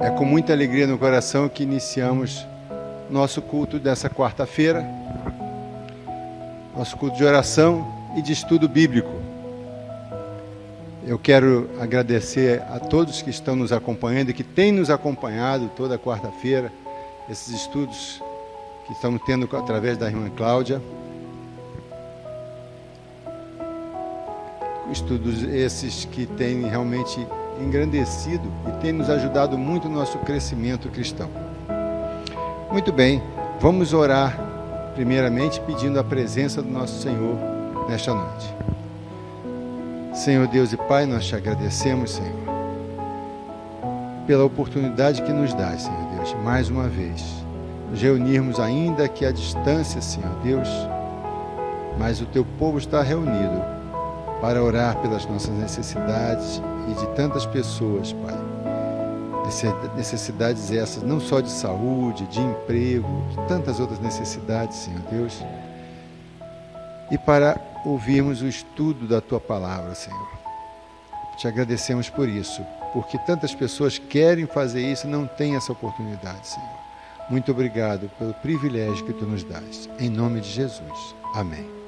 É com muita alegria no coração que iniciamos nosso culto dessa quarta-feira, nosso culto de oração e de estudo bíblico. Eu quero agradecer a todos que estão nos acompanhando e que têm nos acompanhado toda quarta-feira, esses estudos que estamos tendo através da irmã Cláudia. Estudos esses que têm realmente engrandecido e têm nos ajudado muito no nosso crescimento cristão. Muito bem, vamos orar primeiramente pedindo a presença do nosso Senhor nesta noite. Senhor Deus e Pai, nós te agradecemos, Senhor, pela oportunidade que nos dás, Senhor Deus, mais uma vez, nos reunirmos ainda que à distância, Senhor Deus, mas o teu povo está reunido para orar pelas nossas necessidades e de tantas pessoas, Pai. Necessidades essas, não só de saúde, de emprego, de tantas outras necessidades, Senhor Deus. E para ouvirmos o estudo da Tua Palavra, Senhor. Te agradecemos por isso, porque tantas pessoas querem fazer isso e não têm essa oportunidade, Senhor. Muito obrigado pelo privilégio que Tu nos dás. Em nome de Jesus. Amém.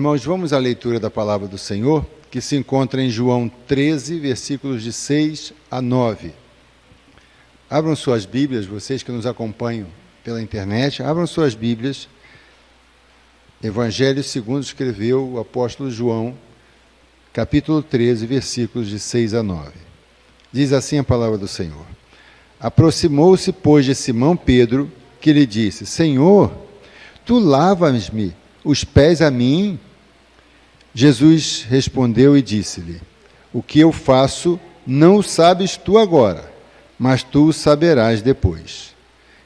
Irmãos, vamos à leitura da Palavra do Senhor, que se encontra em João 13, versículos de 6 a 9. Abram suas Bíblias, vocês que nos acompanham pela internet, abram suas Bíblias. Evangelho segundo escreveu o apóstolo João, capítulo 13, versículos de 6 a 9. Diz assim a Palavra do Senhor. Aproximou-se, pois, de Simão Pedro, que lhe disse: Senhor, tu lavas-me os pés a mim? Jesus respondeu e disse-lhe: O que eu faço não o sabes tu agora, mas tu o saberás depois.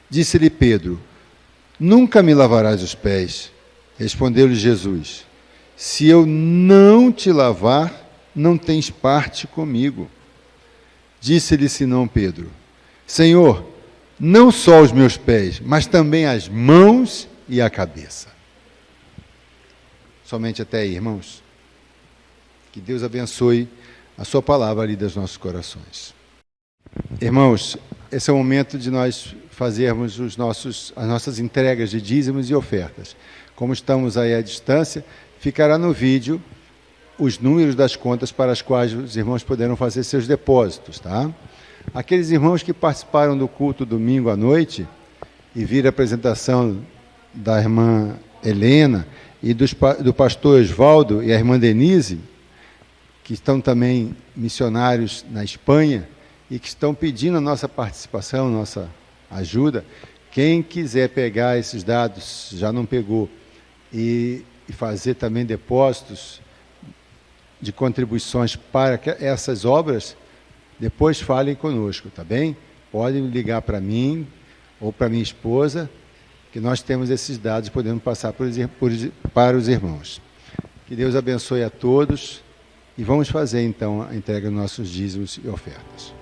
Disse-lhe Pedro: Nunca me lavarás os pés. Respondeu-lhe Jesus: se eu não te lavar, não tens parte comigo. Disse-lhe Simão Pedro: Senhor, não só os meus pés, mas também as mãos e a cabeça. Somente até aí, irmãos. Que Deus abençoe a sua palavra ali dos nossos corações. Irmãos, esse é o momento de nós fazermos as nossas entregas de dízimos e ofertas. Como estamos aí à distância, ficará no vídeo os números das contas para as quais os irmãos poderão fazer seus depósitos, tá? Aqueles irmãos que participaram do culto domingo à noite e viram a apresentação da irmã Helena e do pastor Osvaldo e a irmã Denise, que estão também missionários na Espanha e que estão pedindo a nossa participação, nossa ajuda. Quem quiser pegar esses dados, já não pegou, e fazer também depósitos de contribuições para essas obras, depois falem conosco, tá bem? Podem ligar para mim ou para minha esposa, que nós temos esses dados e podemos passar para os irmãos. Que Deus abençoe a todos e vamos fazer então a entrega dos nossos dízimos e ofertas.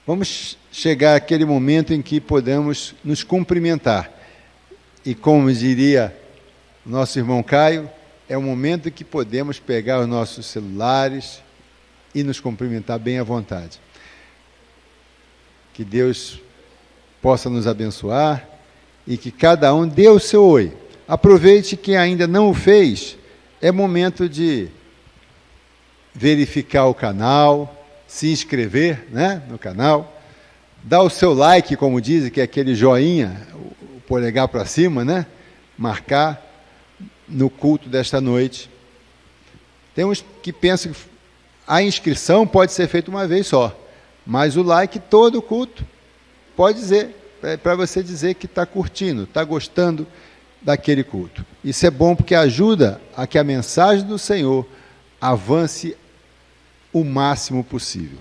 Vamos chegar àquele momento em que podemos nos cumprimentar. E como diria o nosso irmão Caio, é o momento em que podemos pegar os nossos celulares e nos cumprimentar bem à vontade. Que Deus possa nos abençoar e que cada um dê o seu oi. Aproveite que ainda não o fez, é momento de verificar o canal, se inscrever, né, no canal, dar o seu like, como dizem, que é aquele joinha, o polegar para cima, né, marcar no culto desta noite. Tem uns que pensam que a inscrição pode ser feita uma vez só, mas o like todo o culto pode dizer, para você dizer que está curtindo, está gostando daquele culto. Isso é bom porque ajuda a que a mensagem do Senhor avance o máximo possível.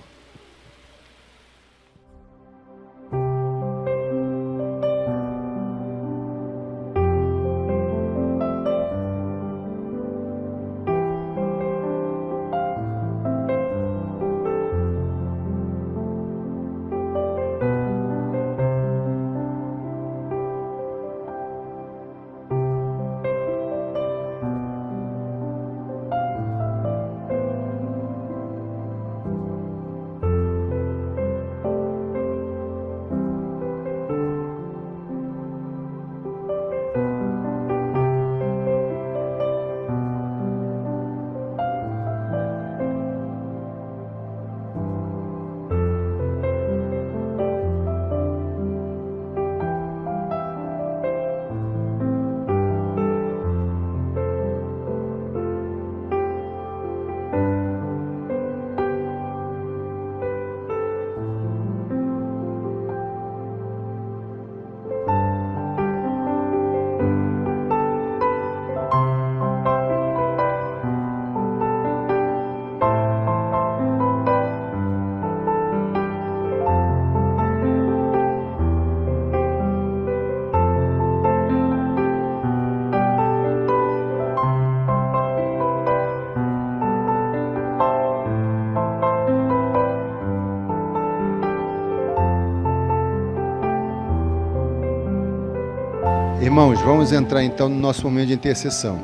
Irmãos, vamos entrar então no nosso momento de intercessão.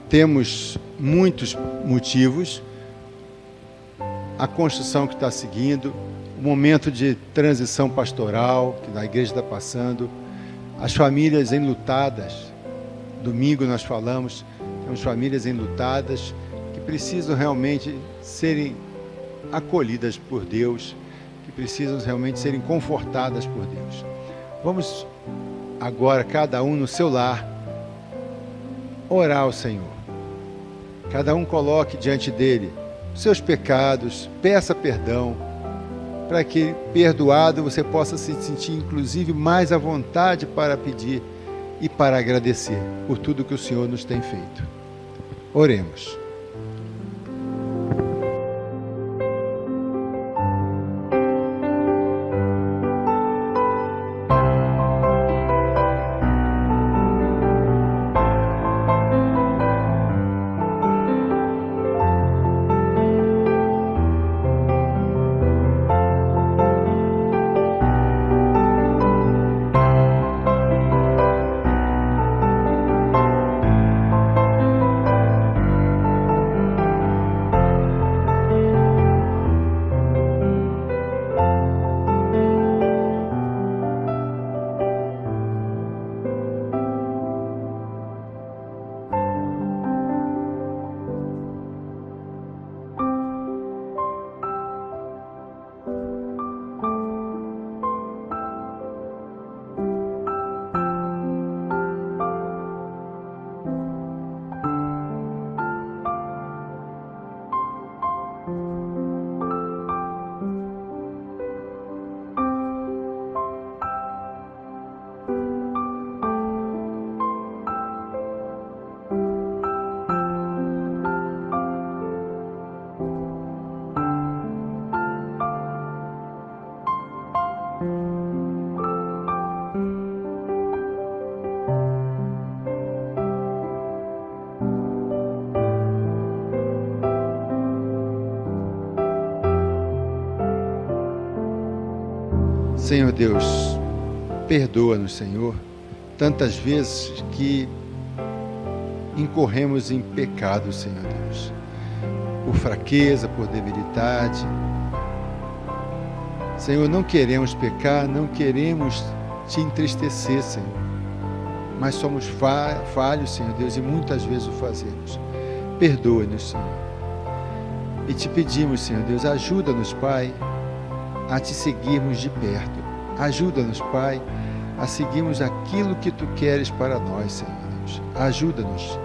Temos muitos motivos, a construção que está seguindo, o momento de transição pastoral que a igreja está passando, as famílias enlutadas. Domingo nós falamos, temos famílias enlutadas que precisam realmente serem acolhidas por Deus, que precisam realmente serem confortadas por Deus. Vamos agora, cada um no seu lar, orar ao Senhor. Cada um coloque diante dele os seus pecados, peça perdão, para que, perdoado, você possa se sentir, inclusive, mais à vontade para pedir e para agradecer por tudo que o Senhor nos tem feito. Oremos. Senhor Deus, perdoa-nos, Senhor, tantas vezes que incorremos em pecado, Senhor Deus, por fraqueza, por debilidade. Senhor, não queremos pecar, não queremos te entristecer, Senhor, mas somos falhos, Senhor Deus, e muitas vezes o fazemos. Perdoa-nos, Senhor. E te pedimos, Senhor Deus, ajuda-nos, Pai, a te seguirmos de perto. Ajuda-nos, Pai, a seguirmos aquilo que tu queres para nós, Senhor Deus. Ajuda-nos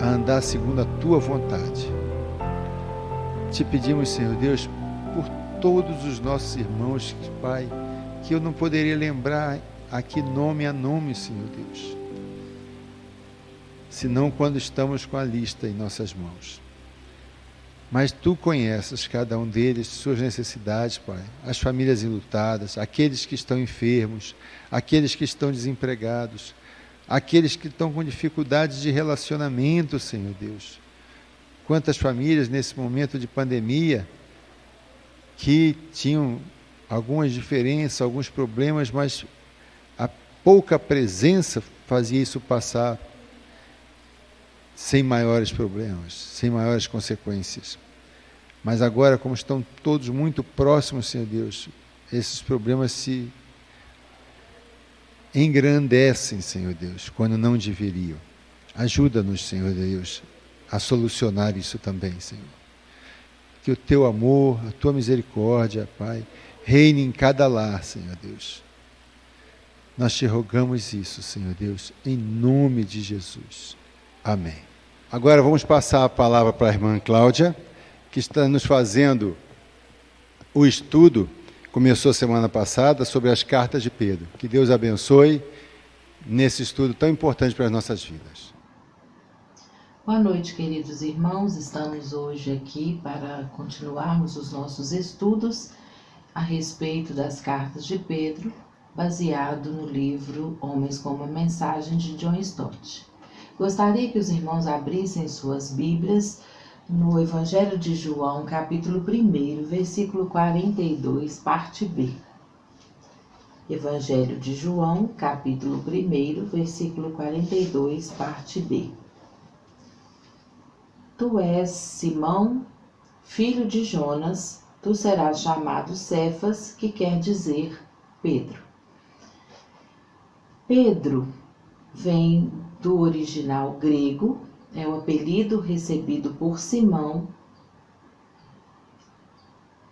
a andar segundo a tua vontade. Te pedimos, Senhor Deus, por todos os nossos irmãos, Pai, que eu não poderia lembrar aqui nome a nome, Senhor Deus, senão quando estamos com a lista em nossas mãos. Mas tu conheces cada um deles, suas necessidades, Pai, as famílias enlutadas, aqueles que estão enfermos, aqueles que estão desempregados, aqueles que estão com dificuldades de relacionamento, Senhor Deus. Quantas famílias nesse momento de pandemia que tinham algumas diferenças, alguns problemas, mas a pouca presença fazia isso passar sem maiores problemas, sem maiores consequências. Mas agora, como estão todos muito próximos, Senhor Deus, esses problemas se engrandecem, Senhor Deus, quando não deveriam. Ajuda-nos, Senhor Deus, a solucionar isso também, Senhor. Que o teu amor, a tua misericórdia, Pai, reine em cada lar, Senhor Deus. Nós te rogamos isso, Senhor Deus, em nome de Jesus. Amém. Agora vamos passar a palavra para a irmã Cláudia, que está nos fazendo o estudo, começou semana passada, sobre as cartas de Pedro. Que Deus abençoe nesse estudo tão importante para as nossas vidas. Boa noite, queridos irmãos. Estamos hoje aqui para continuarmos os nossos estudos a respeito das cartas de Pedro, baseado no livro Homens com uma Mensagem, de John Stott. Gostaria que os irmãos abrissem suas Bíblias no Evangelho de João, capítulo 1, versículo 42, parte B. Evangelho de João, capítulo 1, versículo 42, parte B. Tu és Simão, filho de Jonas, tu serás chamado Cefas, que quer dizer Pedro. Pedro vem do original grego, é o apelido recebido por Simão.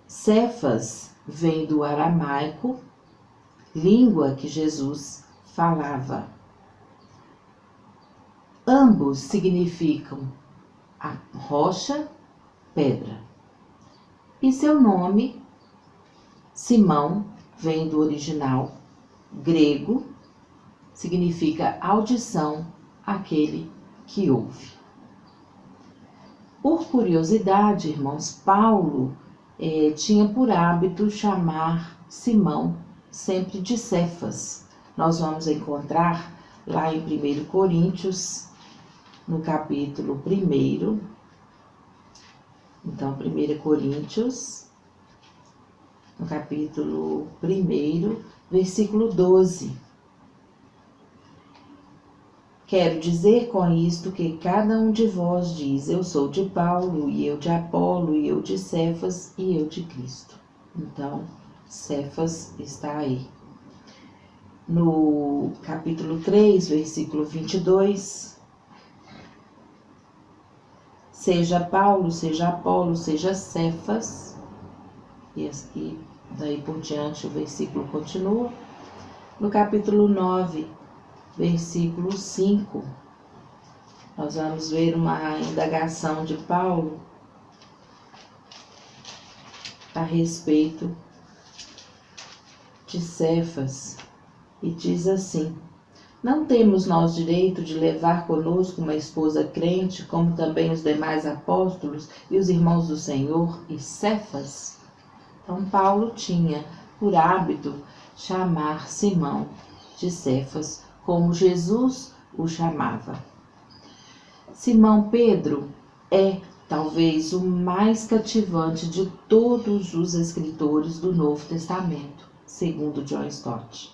Cefas vem do aramaico, língua que Jesus falava. Ambos significam a rocha, pedra. E seu nome, Simão, vem do original grego, significa audição, aquele que ouve. Por curiosidade, irmãos, Paulo tinha por hábito chamar Simão sempre de Cefas. Nós vamos encontrar lá em 1 Coríntios, no capítulo 1. Então, 1 Coríntios, no capítulo 1, versículo 12. Quero dizer com isto que cada um de vós diz, eu sou de Paulo, e eu de Apolo, e eu de Cefas, e eu de Cristo. Então, Cefas está aí. No capítulo 3, versículo 22, seja Paulo, seja Apolo, seja Cefas, e daí por diante o versículo continua. No capítulo 9, versículo 5, nós vamos ver uma indagação de Paulo a respeito de Cefas, e diz assim: não temos nós direito de levar conosco uma esposa crente, como também os demais apóstolos e os irmãos do Senhor e Cefas? Então Paulo tinha por hábito chamar Simão de Cefas, como Jesus o chamava. Simão Pedro é talvez o mais cativante de todos os escritores do Novo Testamento, segundo John Stott.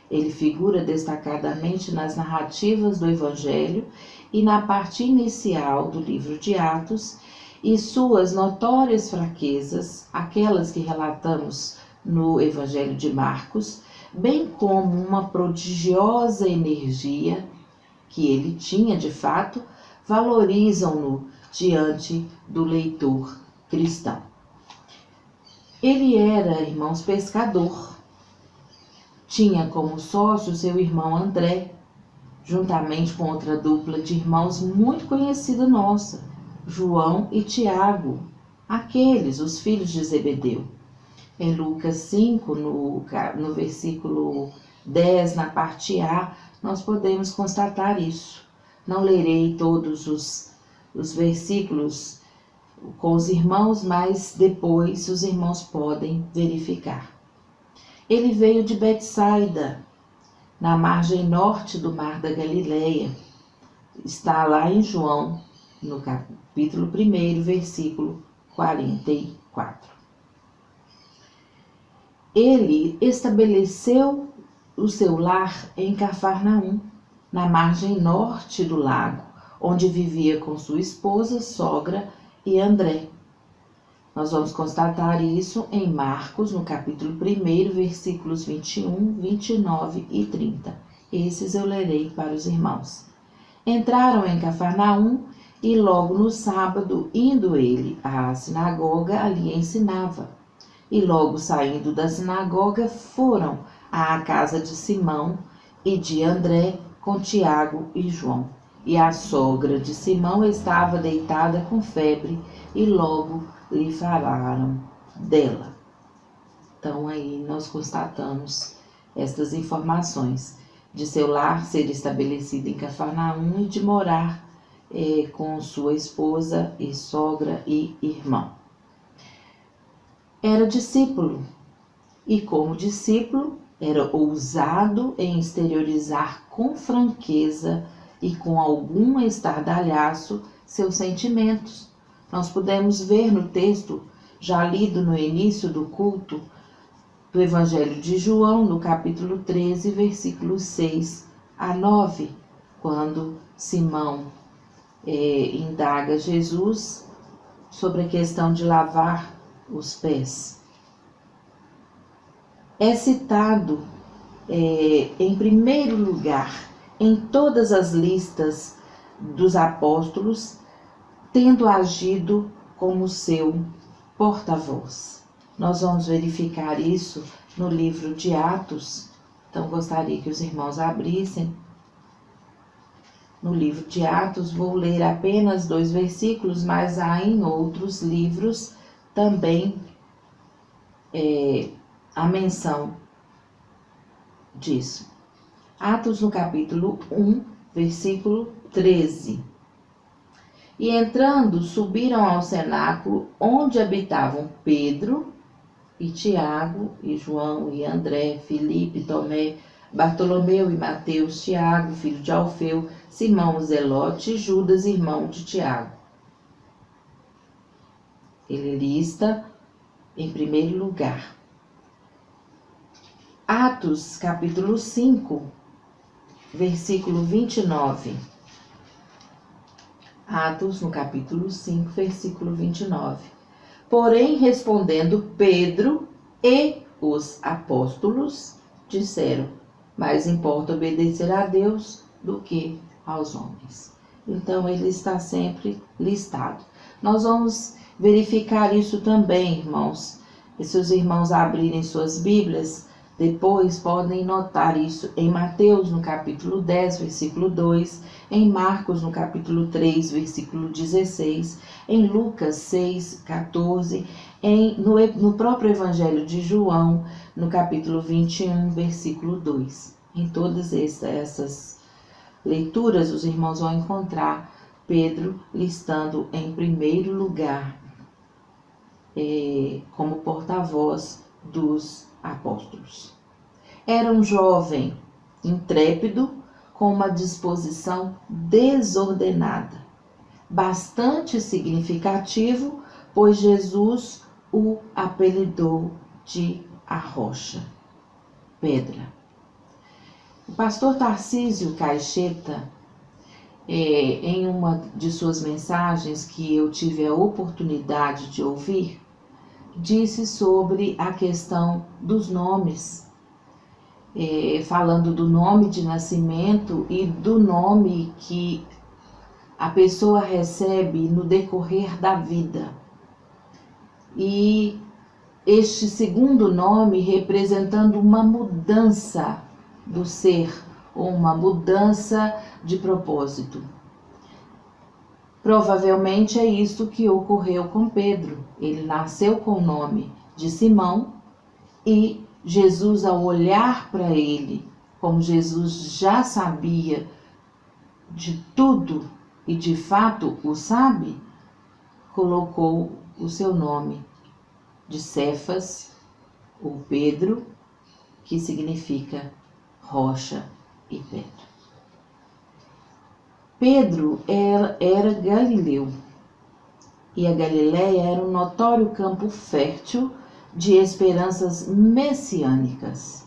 Ele figura destacadamente nas narrativas do Evangelho e na parte inicial do livro de Atos, e suas notórias fraquezas, aquelas que relatamos no Evangelho de Marcos, bem como uma prodigiosa energia que ele tinha de fato, valorizam-no diante do leitor cristão. Ele era, irmãos, pescador. Tinha como sócio seu irmão André, juntamente com outra dupla de irmãos muito conhecida nossa, João e Tiago, aqueles, os filhos de Zebedeu. Em Lucas 5, no versículo 10, na parte A, nós podemos constatar isso. Não lerei todos os versículos com os irmãos, mas depois os irmãos podem verificar. Ele veio de Betsaida, na margem norte do Mar da Galileia. Está lá em João, no capítulo 1, versículo 44. Ele estabeleceu o seu lar em Cafarnaum, na margem norte do lago, onde vivia com sua esposa, sogra e André. Nós vamos constatar isso em Marcos, no capítulo 1, versículos 21, 29 e 30. Esses eu lerei para os irmãos. Entraram em Cafarnaum e logo no sábado, indo ele à sinagoga, ali ensinava. E logo saindo da sinagoga, foram à casa de Simão e de André com Tiago e João. E a sogra de Simão estava deitada com febre, e logo lhe falaram dela. Então aí nós constatamos estas informações de seu lar ser estabelecido em Cafarnaum e de morar com sua esposa e sogra e irmão. Era discípulo, e como discípulo era ousado em exteriorizar com franqueza e com algum estardalhaço seus sentimentos. Nós podemos ver no texto, já lido no início do culto, do Evangelho de João, no capítulo 13, versículos 6 a 9, quando Simão indaga Jesus sobre a questão de lavar os pés. É citado em primeiro lugar em todas as listas dos apóstolos, tendo agido como seu porta-voz. Nós vamos verificar isso no livro de Atos. Então, gostaria que os irmãos abrissem no livro de Atos. Vou ler apenas 2 versículos, mas há em outros livros também a menção disso. Atos, no capítulo 1, versículo 13. E entrando, subiram ao cenáculo, onde habitavam Pedro e Tiago, e João, e André, Filipe, Tomé, Bartolomeu e Mateus, Tiago, filho de Alfeu, Simão o Zelote e Judas, irmão de Tiago. Ele lista em primeiro lugar. Atos, capítulo 5, versículo 29. Atos, no capítulo 5, versículo 29. Porém, respondendo Pedro e os apóstolos, disseram: mais importa obedecer a Deus do que aos homens. Então, ele está sempre listado. Nós vamos verificar isso também, irmãos. E se os irmãos abrirem suas Bíblias, depois podem notar isso em Mateus, no capítulo 10, versículo 2, em Marcos, no capítulo 3, versículo 16, em Lucas 6, 14, no próprio Evangelho de João, no capítulo 21, versículo 2. Em todas essas leituras, os irmãos vão encontrar Pedro listando em primeiro lugar como porta-voz dos apóstolos. Era um jovem intrépido, com uma disposição desordenada, bastante significativo, pois Jesus o apelidou de a rocha, pedra. O pastor Tarcísio Caixeta, em uma de suas mensagens que eu tive a oportunidade de ouvir, disse sobre a questão dos nomes, falando do nome de nascimento e do nome que a pessoa recebe no decorrer da vida. E este segundo nome representando uma mudança do ser, ou uma mudança de propósito. Provavelmente é isso que ocorreu com Pedro. Ele nasceu com o nome de Simão e Jesus, ao olhar para ele, como Jesus já sabia de tudo e de fato o sabe, colocou o seu nome de Cefas, ou Pedro, que significa rocha e pedra. Pedro era galileu, e a Galileia era um notório campo fértil de esperanças messiânicas.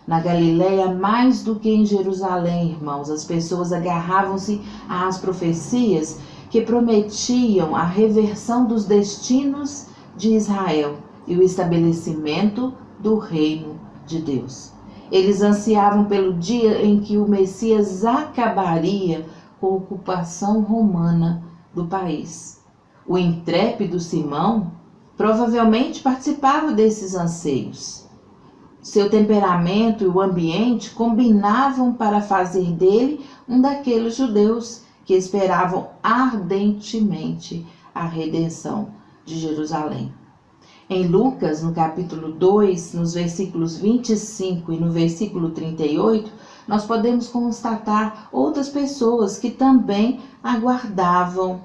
Na Galileia, mais do que em Jerusalém, irmãos, as pessoas agarravam-se às profecias que prometiam a reversão dos destinos de Israel e o estabelecimento do reino de Deus. Eles ansiavam pelo dia em que o Messias acabaria com a ocupação romana do país. O intrépido Simão provavelmente participava desses anseios. Seu temperamento e o ambiente combinavam para fazer dele um daqueles judeus que esperavam ardentemente a redenção de Jerusalém. Em Lucas, no capítulo 2, nos versículos 25 e no versículo 38, nós podemos constatar outras pessoas que também aguardavam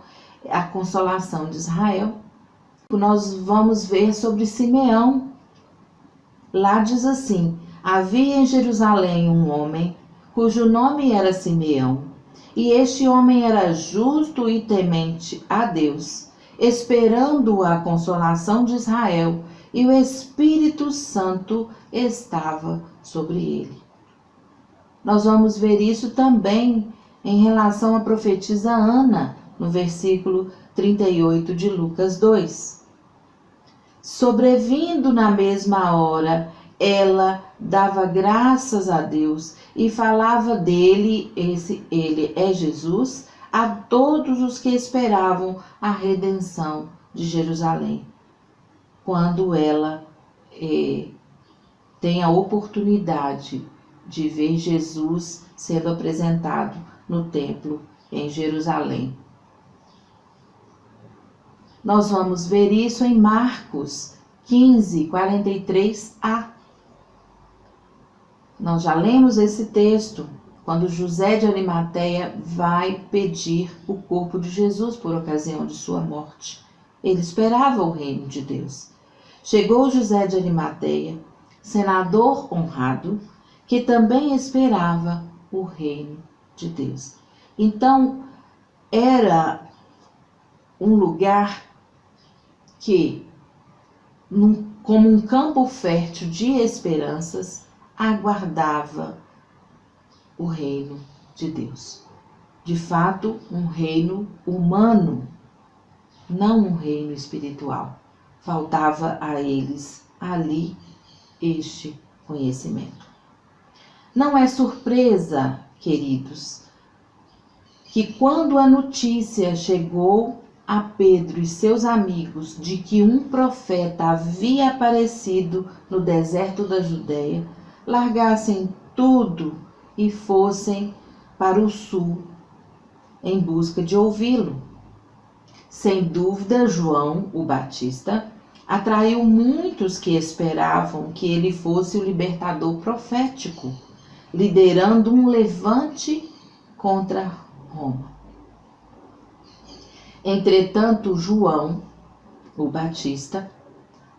a consolação de Israel. Nós vamos ver sobre Simeão. Lá diz assim: havia em Jerusalém um homem cujo nome era Simeão, e este homem era justo e temente a Deus, esperando a consolação de Israel, e o Espírito Santo estava sobre ele. Nós vamos ver isso também em relação à profetisa Ana, no versículo 38 de Lucas 2. Sobrevindo na mesma hora, ela dava graças a Deus e falava dele, ele é Jesus, a todos os que esperavam a redenção de Jerusalém. Quando ela tem a oportunidade de ver Jesus sendo apresentado no templo em Jerusalém. Nós vamos ver isso em Marcos 15, 43a. Nós já lemos esse texto quando José de Arimateia vai pedir o corpo de Jesus por ocasião de sua morte. Ele esperava o reino de Deus. Chegou José de Arimateia, senador honrado, que também esperava o reino de Deus. Então, era um lugar que, como um campo fértil de esperanças, aguardava o reino de Deus. De fato, um reino humano, não um reino espiritual. Faltava a eles ali este conhecimento. Não é surpresa, queridos, que quando a notícia chegou a Pedro e seus amigos de que um profeta havia aparecido no deserto da Judéia, largassem tudo e fossem para o sul em busca de ouvi-lo. Sem dúvida, João, o Batista, atraiu muitos que esperavam que ele fosse o libertador profético, liderando um levante contra Roma. Entretanto, João, o Batista,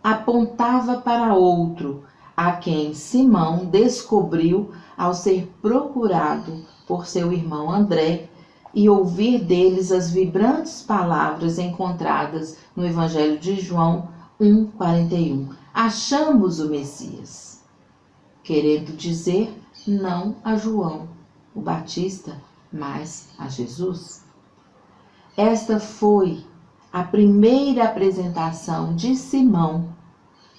apontava para outro, a quem Simão descobriu ao ser procurado por seu irmão André e ouvir deles as vibrantes palavras encontradas no Evangelho de João 1,41. Achamos o Messias, querendo dizer não a João, o Batista, mas a Jesus. Esta foi a primeira apresentação de Simão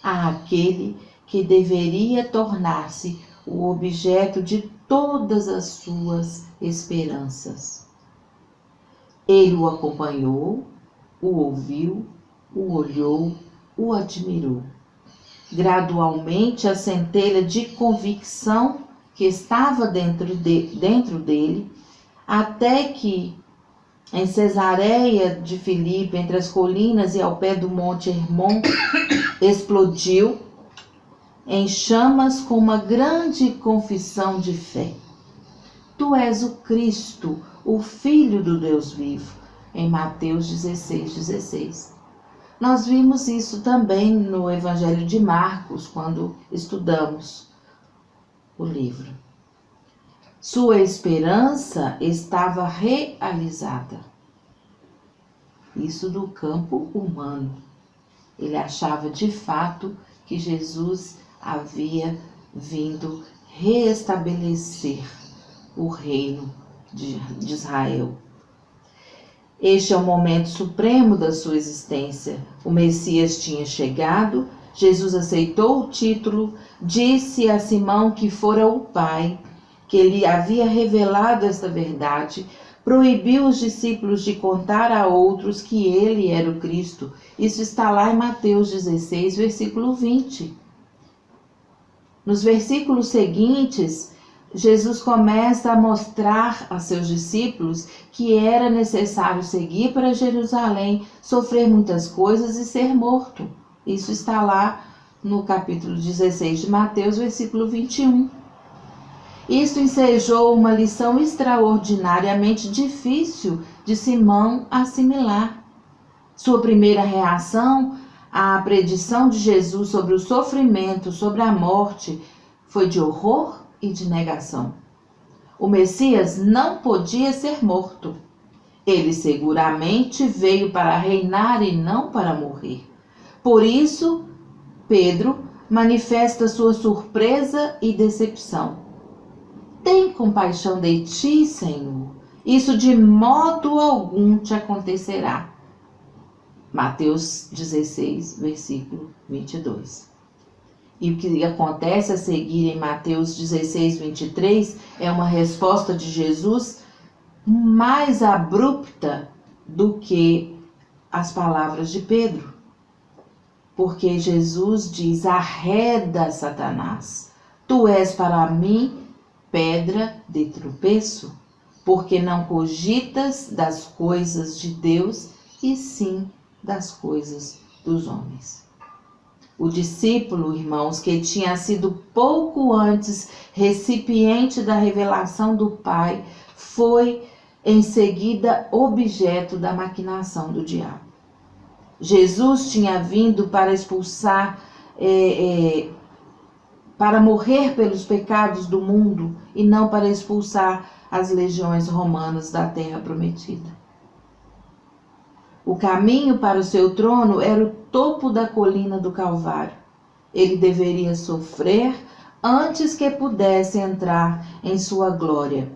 àquele que deveria tornar-se o objeto de todas as suas esperanças. Ele o acompanhou, o ouviu, o olhou, o admirou. Gradualmente, a centelha de convicção que estava dentro dele, até que em Cesareia de Filipe, entre as colinas e ao pé do monte Hermon, explodiu em chamas com uma grande confissão de fé. Tu és o Cristo, o Filho do Deus vivo, em Mateus 16:16. Nós vimos isso também no Evangelho de Marcos, quando estudamos o livro. Sua esperança estava realizada. Isso do campo humano. Ele achava de fato que Jesus havia vindo reestabelecer o reino de Israel. Este é o momento supremo da sua existência. O Messias tinha chegado, Jesus aceitou o título, disse a Simão que fora o Pai, que ele havia revelado esta verdade, proibiu os discípulos de contar a outros que ele era o Cristo. Isso está lá em Mateus 16, versículo 20. Nos versículos seguintes, Jesus começa a mostrar a seus discípulos que era necessário seguir para Jerusalém, sofrer muitas coisas e ser morto. Isso está lá no capítulo 16 de Mateus, versículo 21. Isto ensejou uma lição extraordinariamente difícil de Simão assimilar. Sua primeira reação à predição de Jesus sobre o sofrimento, sobre a morte, foi de horror e de negação. O Messias não podia ser morto. Ele seguramente veio para reinar e não para morrer. Por isso, Pedro manifesta sua surpresa e decepção. Tem compaixão de ti, Senhor. Isso de modo algum te acontecerá. Mateus 16, versículo 22. E o que acontece a seguir em Mateus 16, 23 é uma resposta de Jesus mais abrupta do que as palavras de Pedro. Porque Jesus diz: arreda, Satanás, tu és para mim pedra de tropeço, porque não cogitas das coisas de Deus, e sim das coisas dos homens. O discípulo, irmãos, que tinha sido pouco antes recipiente da revelação do Pai, foi em seguida objeto da maquinação do diabo. Jesus tinha vindo para expulsar, para morrer pelos pecados do mundo e não para expulsar as legiões romanas da terra prometida. O caminho para o seu trono era o topo da colina do Calvário. Ele deveria sofrer antes que pudesse entrar em sua glória.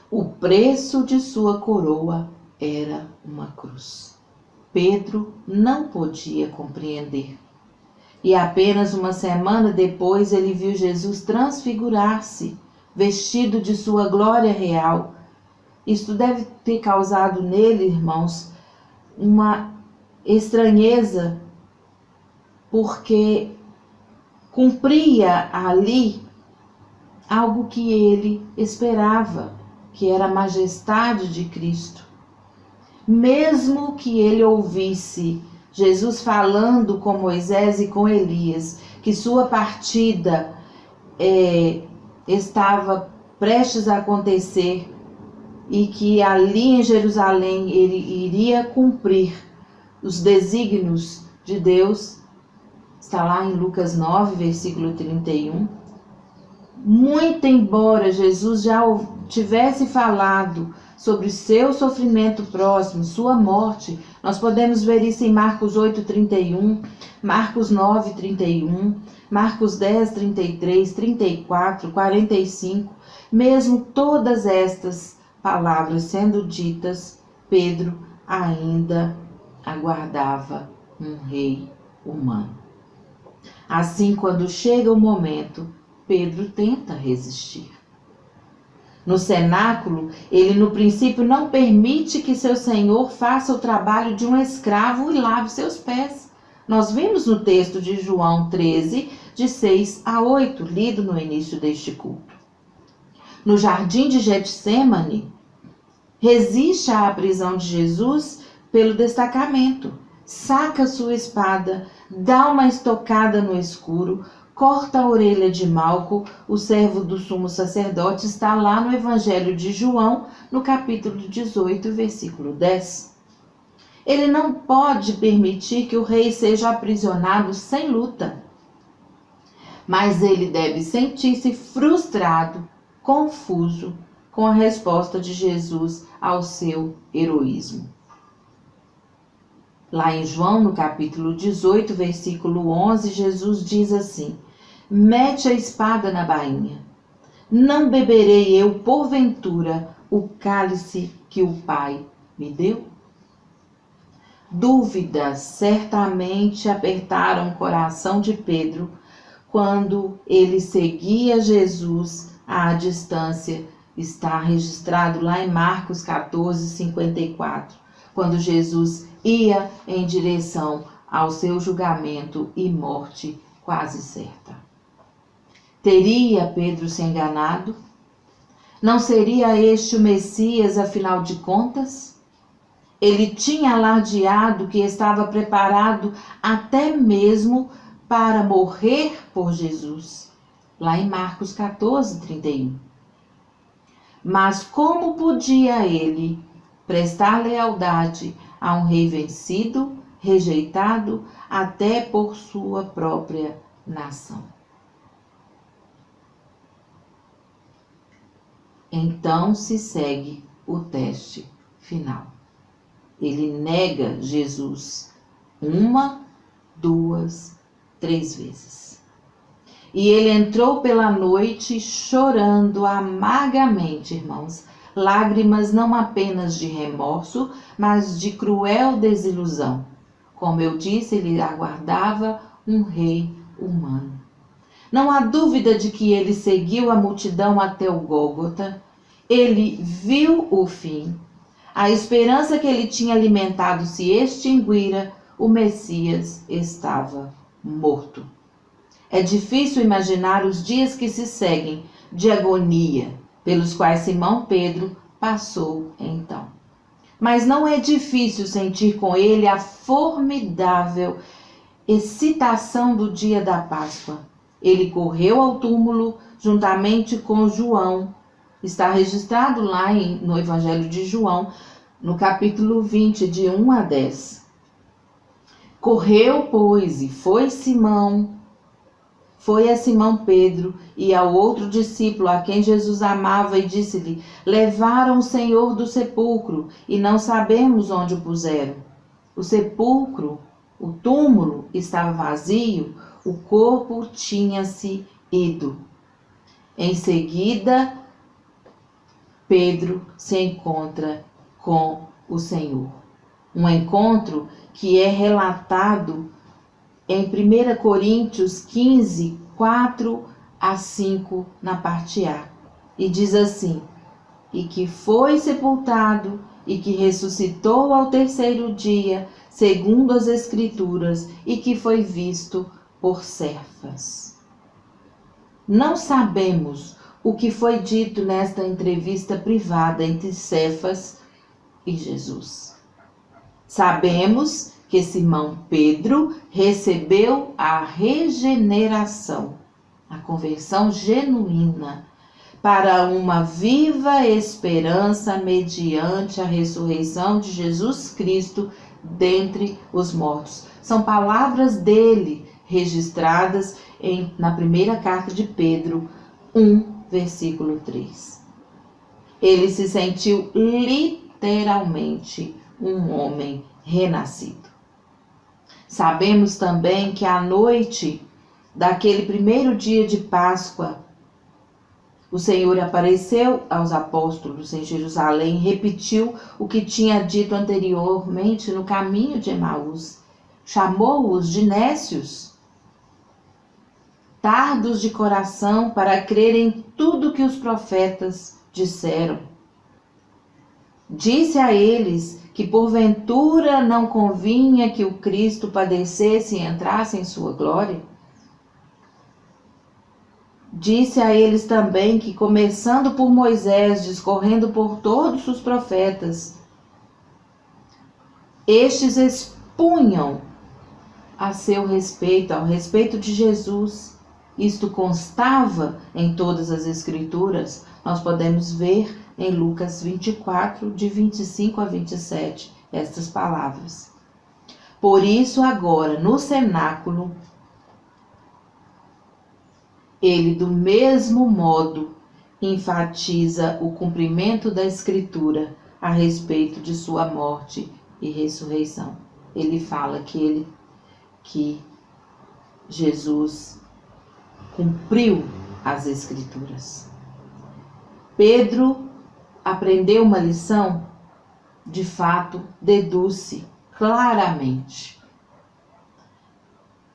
O preço de sua coroa era uma cruz. Pedro não podia compreender. E apenas uma semana depois ele viu Jesus transfigurar-se, vestido de sua glória real. Isto deve ter causado nele, irmãos, uma estranheza, porque cumpria ali algo que ele esperava, que era a majestade de Cristo. Mesmo que ele ouvisse Jesus falando com Moisés e com Elias, que sua partida estava prestes a acontecer e que ali em Jerusalém ele iria cumprir os desígnios de Deus, está lá em Lucas 9, versículo 31. Muito embora Jesus já tivesse falado sobre seu sofrimento próximo, sua morte, nós podemos ver isso em Marcos 8, 31, Marcos 9, 31, Marcos 10, 33, 34, 45. Mesmo todas estas palavras sendo ditas, Pedro ainda aguardava um rei humano. Assim, quando chega o momento, Pedro tenta resistir. No cenáculo, ele no princípio não permite que seu senhor faça o trabalho de um escravo e lave seus pés. Nós vimos no texto de João 13, de 6 a 8, lido no início deste culto. No jardim de Getsêmani, resiste à prisão de Jesus pelo destacamento. Saca sua espada, dá uma estocada no escuro, corta a orelha de Malco, o servo do sumo sacerdote. Está lá no Evangelho de João, no capítulo 18, versículo 10. Ele não pode permitir que o rei seja aprisionado sem luta, mas ele deve sentir-se frustrado, confuso com a resposta de Jesus ao seu heroísmo. Lá em João, no capítulo 18, versículo 11, Jesus diz assim: mete a espada na bainha. Não beberei eu, porventura, o cálice que o Pai me deu? Dúvidas certamente apertaram o coração de Pedro quando ele seguia Jesus à distância. Está registrado lá em Marcos 14, 54, quando Jesus ia em direção ao seu julgamento e morte quase certa. Teria Pedro se enganado? Não seria este o Messias, afinal de contas? Ele tinha alardeado que estava preparado até mesmo para morrer por Jesus, lá em Marcos 14, 31. Mas como podia ele prestar lealdade a um rei vencido, rejeitado até por sua própria nação? Então se segue o teste final. Ele nega Jesus 1, 2, 3 vezes. E ele entrou pela noite chorando amargamente, irmãos, lágrimas não apenas de remorso, mas de cruel desilusão. Como eu disse, ele aguardava um rei humano. Não há dúvida de que ele seguiu a multidão até o Gólgota. Ele viu o fim. A esperança que ele tinha alimentado se extinguira. O Messias estava morto. É difícil imaginar os dias que se seguem de agonia, pelos quais Simão Pedro passou então. Mas não é difícil sentir com ele a formidável excitação do dia da Páscoa. Ele correu ao túmulo juntamente com João. Está registrado lá no Evangelho de João, no capítulo 20, de 1 a 10. Correu, pois, e foi a Simão Pedro e ao outro discípulo a quem Jesus amava e disse-lhe: levaram o Senhor do sepulcro e não sabemos onde o puseram. O sepulcro, o túmulo estava vazio, o corpo tinha-se ido. Em seguida, Pedro se encontra com o Senhor. Um encontro que é relatado em 1 Coríntios 15, 4 a 5, na parte A. E diz assim: e que foi sepultado e que ressuscitou ao terceiro dia, segundo as Escrituras, e que foi visto por Cefas. Não sabemos o que foi dito nesta entrevista privada entre Cefas e Jesus. Sabemos que Simão Pedro recebeu a regeneração, a conversão genuína, para uma viva esperança mediante a ressurreição de Jesus Cristo dentre os mortos. São palavras dele registradas na primeira carta de Pedro 1, versículo 3. Ele se sentiu literalmente um homem renascido. Sabemos também que à noite daquele primeiro dia de Páscoa, o Senhor apareceu aos apóstolos em Jerusalém e repetiu o que tinha dito anteriormente no caminho de Emaús. Chamou-os de nécios, tardos de coração para crer em tudo que os profetas disseram. Disse a eles que porventura não convinha que o Cristo padecesse e entrasse em sua glória. Disse a eles também que, começando por Moisés, discorrendo por todos os profetas, estes expunham a seu respeito, ao respeito de Jesus. Isto constava em todas as Escrituras. Nós podemos ver em Lucas 24, de 25 a 27, estas palavras. Por isso agora, no cenáculo, ele do mesmo modo enfatiza o cumprimento da Escritura a respeito de sua morte e ressurreição. Ele fala que Jesus cumpriu as Escrituras. Pedro aprendeu uma lição, de fato, deduz-se claramente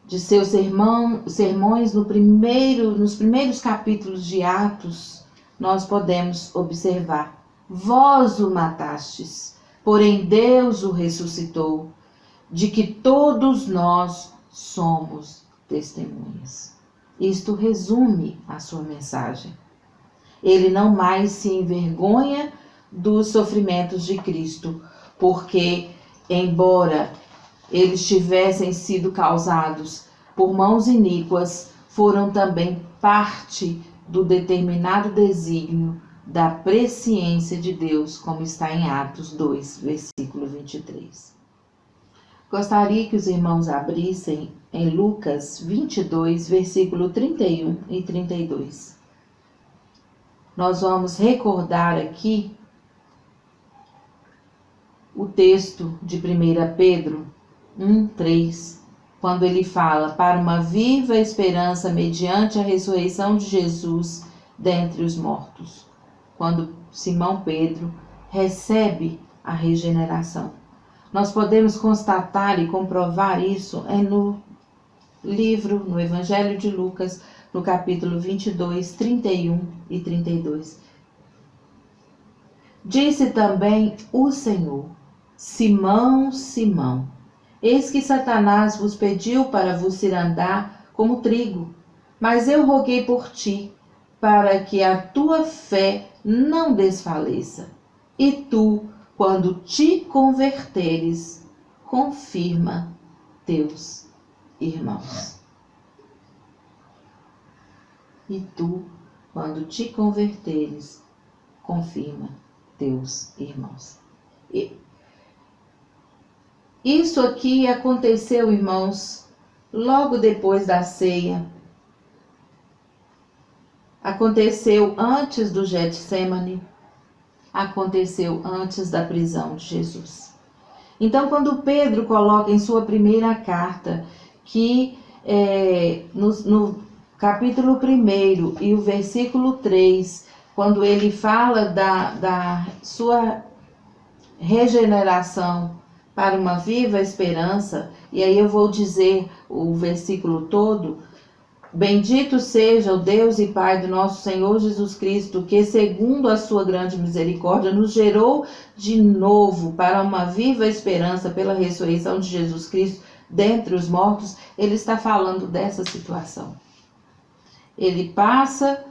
de seus sermões nos primeiros capítulos de Atos. Nós podemos observar: vós o matastes, porém Deus o ressuscitou, de que todos nós somos testemunhas. Isto resume a sua mensagem. Ele não mais se envergonha dos sofrimentos de Cristo, porque, embora eles tivessem sido causados por mãos iníquas, foram também parte do determinado desígnio da presciência de Deus, como está em Atos 2, versículo 23. Gostaria que os irmãos abrissem em Lucas 22, versículo 31 e 32. Nós vamos recordar aqui o texto de 1 Pedro 1, 3, quando ele fala para uma viva esperança mediante a ressurreição de Jesus dentre os mortos, quando Simão Pedro recebe a regeneração. Nós podemos constatar e comprovar isso no livro, no Evangelho de Lucas, no capítulo 22, 31 e 32. Disse também o Senhor: Simão, Simão, eis que Satanás vos pediu para vos cirandar como trigo, mas eu roguei por ti, para que a tua fé não desfaleça. E tu, quando te converteres, confirma teus irmãos. E tu, quando te converteres, confirma teus irmãos. Isso aqui aconteceu, irmãos, logo depois da ceia. Aconteceu antes do Getsemane. Aconteceu antes da prisão de Jesus. Então, quando Pedro coloca em sua primeira carta que no capítulo 1 e o versículo 3, quando ele fala da sua regeneração para uma viva esperança, e aí eu vou dizer o versículo todo: bendito seja o Deus e Pai do nosso Senhor Jesus Cristo, que segundo a sua grande misericórdia nos gerou de novo para uma viva esperança pela ressurreição de Jesus Cristo dentre os mortos. Ele está falando dessa situação. Ele passa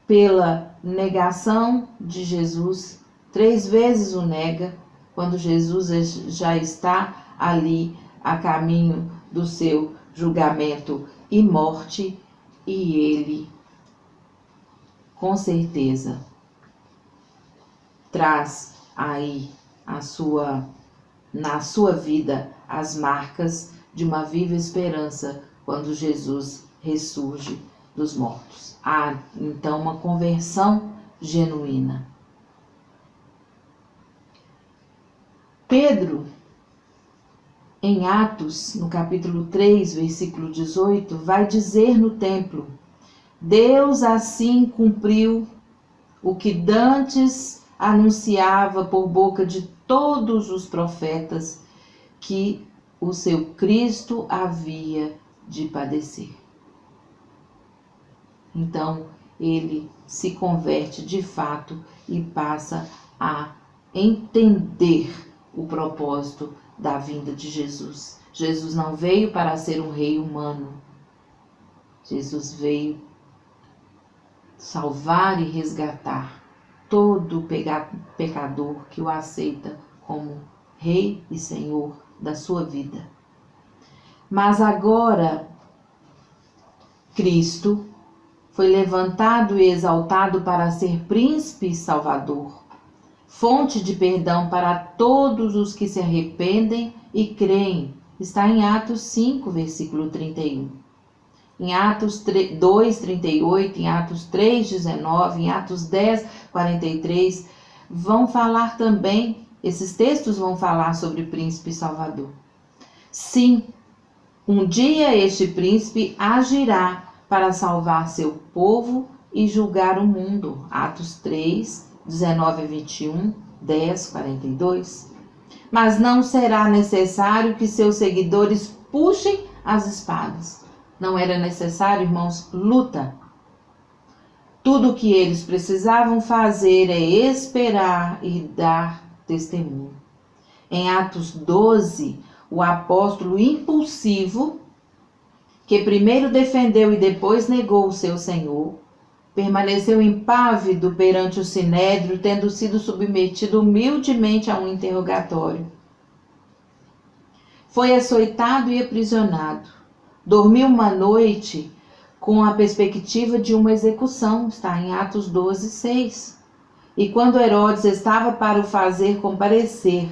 pela negação de Jesus, 3 vezes o nega, quando Jesus já está ali a caminho do seu julgamento e morte, e ele, com certeza, traz aí na sua vida as marcas de uma viva esperança quando Jesus ressurge dos mortos. Há então uma conversão genuína. Pedro, em Atos, no capítulo 3, versículo 18, vai dizer no templo: Deus assim cumpriu o que dantes anunciava por boca de todos os profetas, que o seu Cristo havia de padecer. Então, ele se converte de fato e passa a entender o propósito da vinda de Jesus. Jesus não veio para ser um rei humano. Jesus veio salvar e resgatar todo pecador que o aceita como rei e senhor da sua vida. Mas agora, Cristo foi levantado e exaltado para ser príncipe e salvador, fonte de perdão para todos os que se arrependem e creem. Está em Atos 5, versículo 31. Em Atos 2, 38, em Atos 3, 19, em Atos 10, 43, vão falar também, esses textos vão falar sobre príncipe e salvador. Sim, um dia este príncipe agirá para salvar seu povo e julgar o mundo. Atos 3, 19 a 21, 10, 42. Mas não será necessário que seus seguidores puxem as espadas. Não era necessário, irmãos, luta. Tudo o que eles precisavam fazer é esperar e dar testemunho. Em Atos 12, o apóstolo impulsivo, que primeiro defendeu e depois negou o seu Senhor, permaneceu impávido perante o sinédrio, tendo sido submetido humildemente a um interrogatório. Foi açoitado e aprisionado. Dormiu uma noite com a perspectiva de uma execução, está em Atos 12, 6. E quando Herodes estava para o fazer comparecer,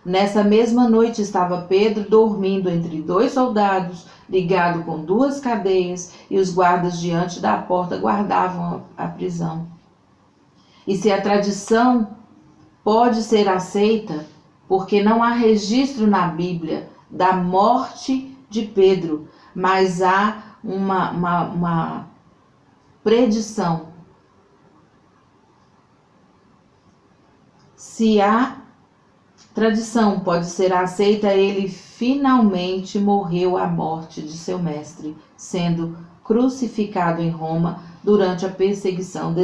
nessa mesma noite estava Pedro dormindo entre 2 soldados, ligado com 2 cadeias, e os guardas diante da porta guardavam a prisão. E se a tradição pode ser aceita, porque não há registro na Bíblia da morte de Pedro, mas há uma predição. Se a tradição pode ser aceita, ele finalmente morreu à morte de seu mestre, sendo crucificado em Roma durante a perseguição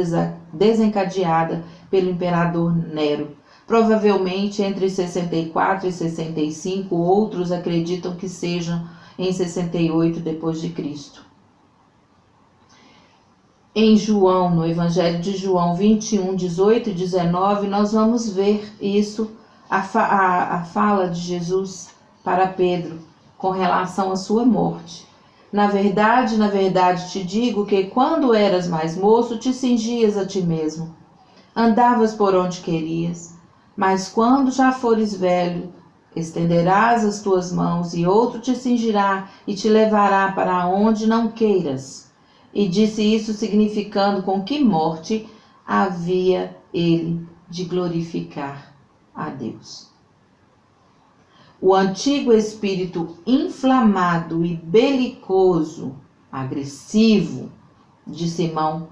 desencadeada pelo imperador Nero. Provavelmente entre 64 e 65, outros acreditam que sejam em 68 depois de Cristo. Em João, no Evangelho de João 21, 18 e 19, nós vamos ver isso, a fala de Jesus para Pedro com relação à sua morte. Na verdade, te digo que quando eras mais moço, te cingias a ti mesmo, andavas por onde querias, mas quando já fores velho, estenderás as tuas mãos e outro te cingirá e te levará para onde não queiras. E disse isso significando com que morte havia ele de glorificar a Deus. O antigo espírito inflamado e belicoso, agressivo de Simão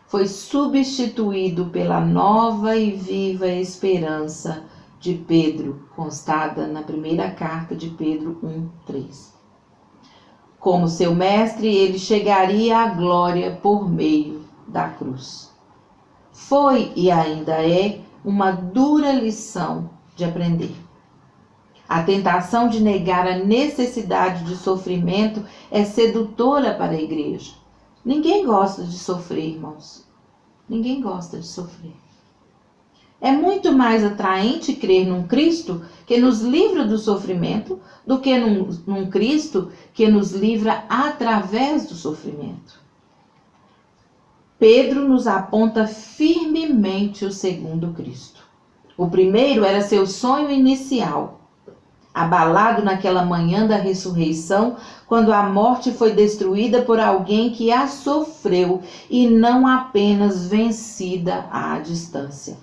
foi substituído pela nova e viva esperança de Pedro, constada na primeira carta de Pedro 1:3. Como seu mestre, ele chegaria à glória por meio da cruz. Foi e ainda é uma dura lição de aprender. A tentação de negar a necessidade de sofrimento é sedutora para a igreja. Ninguém gosta de sofrer, irmãos. Ninguém gosta de sofrer. É muito mais atraente crer num Cristo que nos livra do sofrimento do que num Cristo que nos livra através do sofrimento. Pedro nos aponta firmemente o segundo Cristo. O primeiro era seu sonho inicial, abalado naquela manhã da ressurreição, quando a morte foi destruída por alguém que a sofreu e não apenas vencida à distância.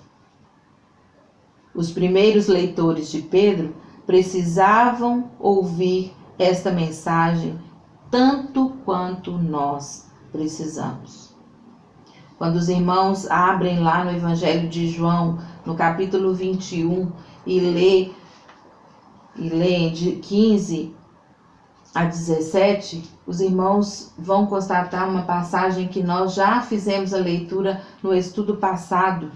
Os primeiros leitores de Pedro precisavam ouvir esta mensagem tanto quanto nós precisamos. Quando os irmãos abrem lá no Evangelho de João, no capítulo 21, e lê de 15 a 17, os irmãos vão constatar uma passagem que nós já fizemos a leitura no estudo passado.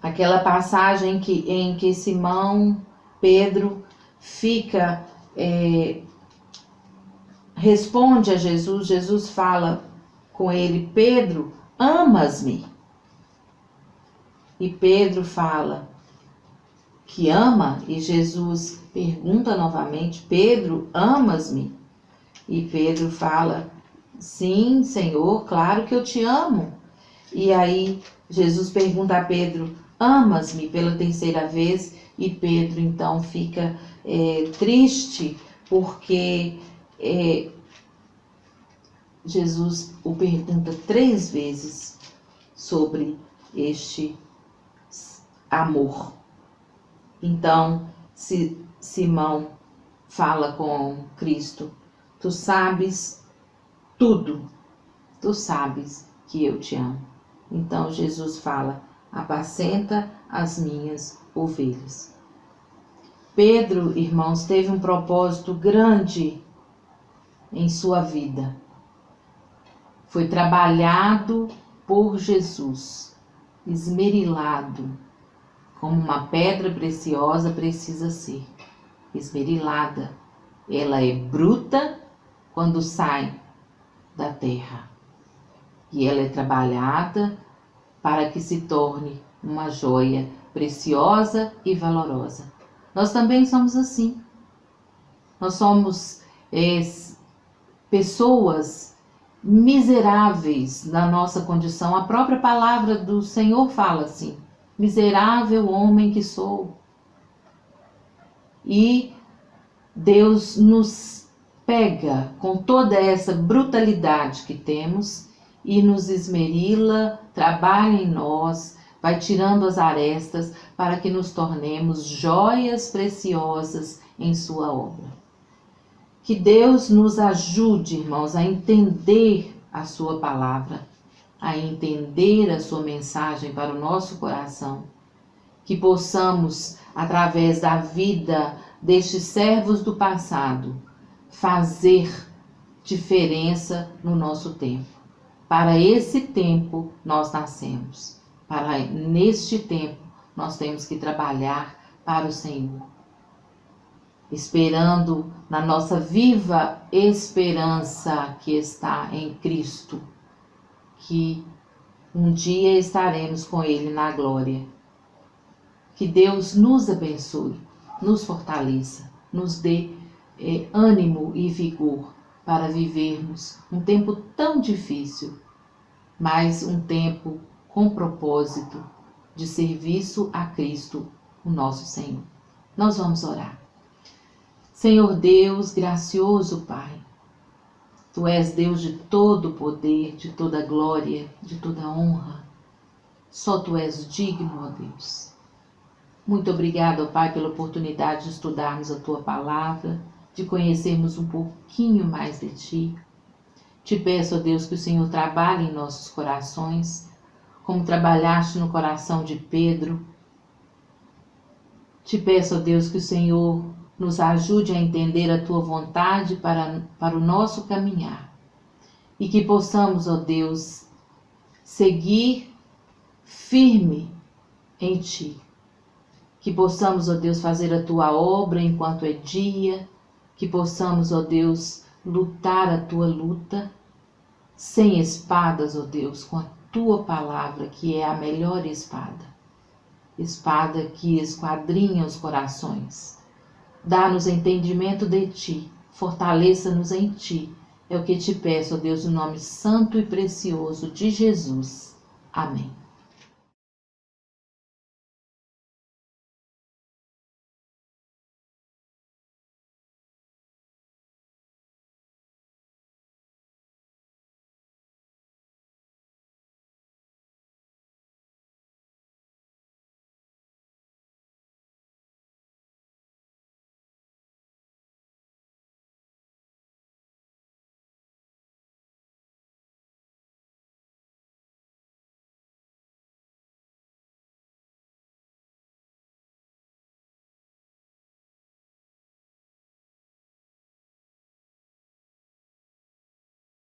Aquela passagem em que Simão Pedro responde a Jesus. Jesus fala com ele: Pedro, amas-me? E Pedro fala que ama, e Jesus pergunta novamente: Pedro, amas-me? E Pedro fala: sim, Senhor, claro que eu te amo. E aí Jesus pergunta a Pedro: amas-me? Pela terceira vez. E Pedro então fica triste porque Jesus o pergunta 3 vezes sobre este amor. Então, Simão fala com Cristo: tu sabes tudo, tu sabes que eu te amo. Então Jesus fala: apacenta as minhas ovelhas. Pedro, irmãos, teve um propósito grande em sua vida. Foi trabalhado por Jesus, esmerilado, como uma pedra preciosa precisa ser, esmerilada. Ela é bruta quando sai da terra, e ela é trabalhada para que se torne uma joia preciosa e valorosa. Nós também somos assim. Nós somos pessoas miseráveis na nossa condição. A própria palavra do Senhor fala assim: miserável homem que sou. E Deus nos pega com toda essa brutalidade que temos e nos esmerila, trabalha em nós, vai tirando as arestas para que nos tornemos joias preciosas em sua obra. Que Deus nos ajude, irmãos, a entender a sua palavra, a entender a sua mensagem para o nosso coração. Que possamos, através da vida destes servos do passado, fazer diferença no nosso tempo. Para esse tempo nós nascemos. Neste tempo nós temos que trabalhar para o Senhor. Esperando na nossa viva esperança que está em Cristo, que um dia estaremos com Ele na glória. Que Deus nos abençoe, nos fortaleça, nos dê ânimo e vigor para vivermos um tempo tão difícil, mas um tempo com propósito de serviço a Cristo, o nosso Senhor. Nós vamos orar. Senhor Deus, gracioso Pai, Tu és Deus de todo poder, de toda glória, de toda honra. Só Tu és digno, ó Deus. Muito obrigado, ó Pai, pela oportunidade de estudarmos a Tua palavra, de conhecermos um pouquinho mais de Ti. Te peço, ó Deus, que o Senhor trabalhe em nossos corações, como trabalhaste no coração de Pedro. Te peço, ó Deus, que o Senhor nos ajude a entender a Tua vontade para o nosso caminhar. E que possamos, ó Deus, seguir firme em Ti. Que possamos, ó Deus, fazer a Tua obra enquanto é dia. Que possamos, ó Deus, lutar a Tua luta sem espadas, ó Deus, com a Tua palavra, que é a melhor espada. Espada que esquadrinha os corações. Dá-nos entendimento de Ti, fortaleça-nos em Ti. É o que te peço, ó Deus, no nome santo e precioso de Jesus. Amém.